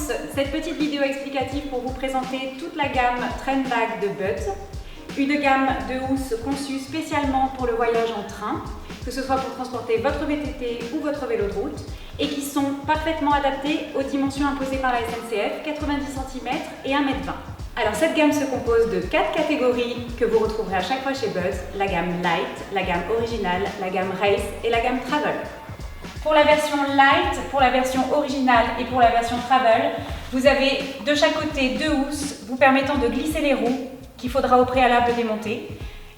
commence cette petite vidéo explicative pour vous présenter toute la gamme Trendbag de Buds. Une gamme de housses conçue spécialement pour le voyage en train, que ce soit pour transporter votre VTT ou votre vélo de route, et qui sont parfaitement adaptées aux dimensions imposées par la SNCF, 90 cm et 1,20 m. Alors cette gamme se compose de 4 catégories que vous retrouverez à chaque fois chez Buds, la gamme Light, la gamme Original, la gamme Race et la gamme Travel. Pour la version Light, pour la version Original et pour la version Travel, vous avez de chaque côté 2 housses vous permettant de glisser les roues qu'il faudra au préalable démonter.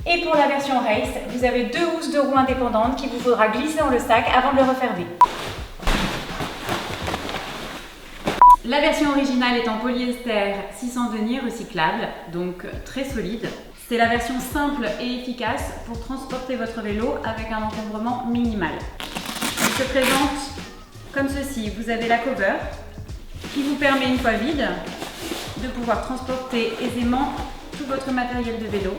Et pour la version Race, vous avez 2 housses de roues indépendantes qu'il vous faudra glisser dans le sac avant de le refermer. La version originale est en polyester 600 deniers recyclable, donc très solide. C'est la version simple et efficace pour transporter votre vélo avec un encombrement minimal. Elle se présente comme ceci. Vous avez la cover qui vous permet, une fois vide, de pouvoir transporter aisément tout votre matériel de vélo.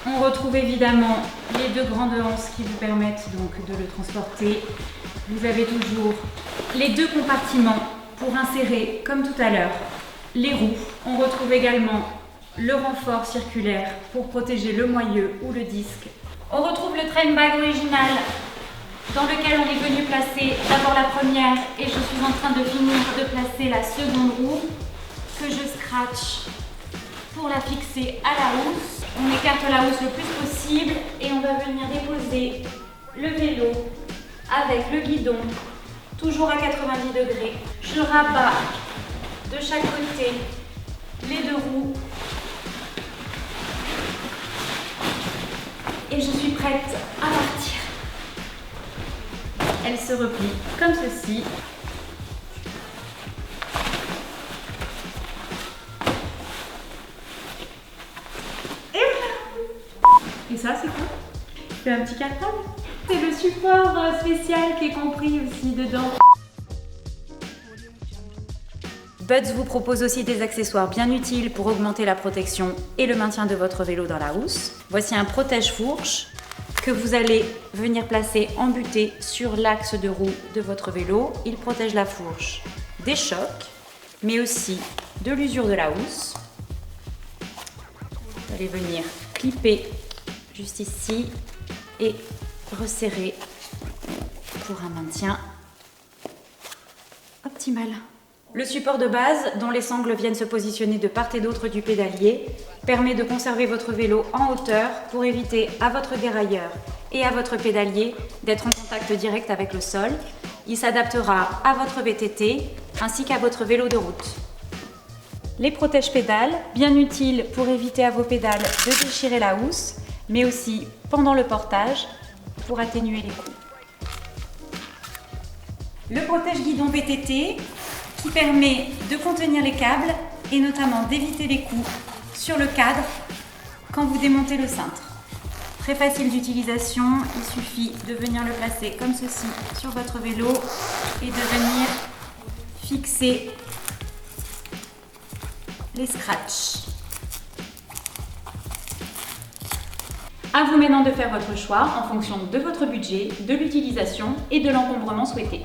On retrouve évidemment les 2 grandes anses qui vous permettent donc de le transporter. Vous avez toujours les 2 compartiments pour insérer, comme tout à l'heure, les roues. On retrouve également le renfort circulaire pour protéger le moyeu ou le disque. On retrouve le Trendbag original dans lequel on est venu placer d'abord la première et je suis en train de finir de placer la seconde roue que je scratch pour la fixer à la housse. On écarte la housse le plus possible et on va venir déposer le vélo avec le guidon, toujours à 90 degrés. Je rabats de chaque côté les 2 roues et je suis prête à partir. Elle se replie comme ceci. Et voilà. Et ça, c'est quoi? C'est un petit cartable. C'est le support spécial qui est compris aussi dedans. Buds vous propose aussi des accessoires bien utiles pour augmenter la protection et le maintien de votre vélo dans la housse. Voici un protège-fourche que vous allez venir placer embuté sur l'axe de roue de votre vélo. Il protège la fourche des chocs, mais aussi de l'usure de la housse. Vous allez venir clipper juste ici et resserrer pour un maintien optimal. Le support de base, dont les sangles viennent se positionner de part et d'autre du pédalier, permet de conserver votre vélo en hauteur pour éviter à votre dérailleur et à votre pédalier d'être en contact direct avec le sol. Il s'adaptera à votre VTT ainsi qu'à votre vélo de route. Les protège-pédales, bien utiles pour éviter à vos pédales de déchirer la housse, mais aussi pendant le portage pour atténuer les coups. Le protège-guidon VTT qui permet de contenir les câbles et notamment d'éviter les coups sur le cadre quand vous démontez le cintre. Très facile d'utilisation, il suffit de venir le placer comme ceci sur votre vélo et de venir fixer les scratchs. À vous maintenant de faire votre choix en fonction de votre budget, de l'utilisation et de l'encombrement souhaité.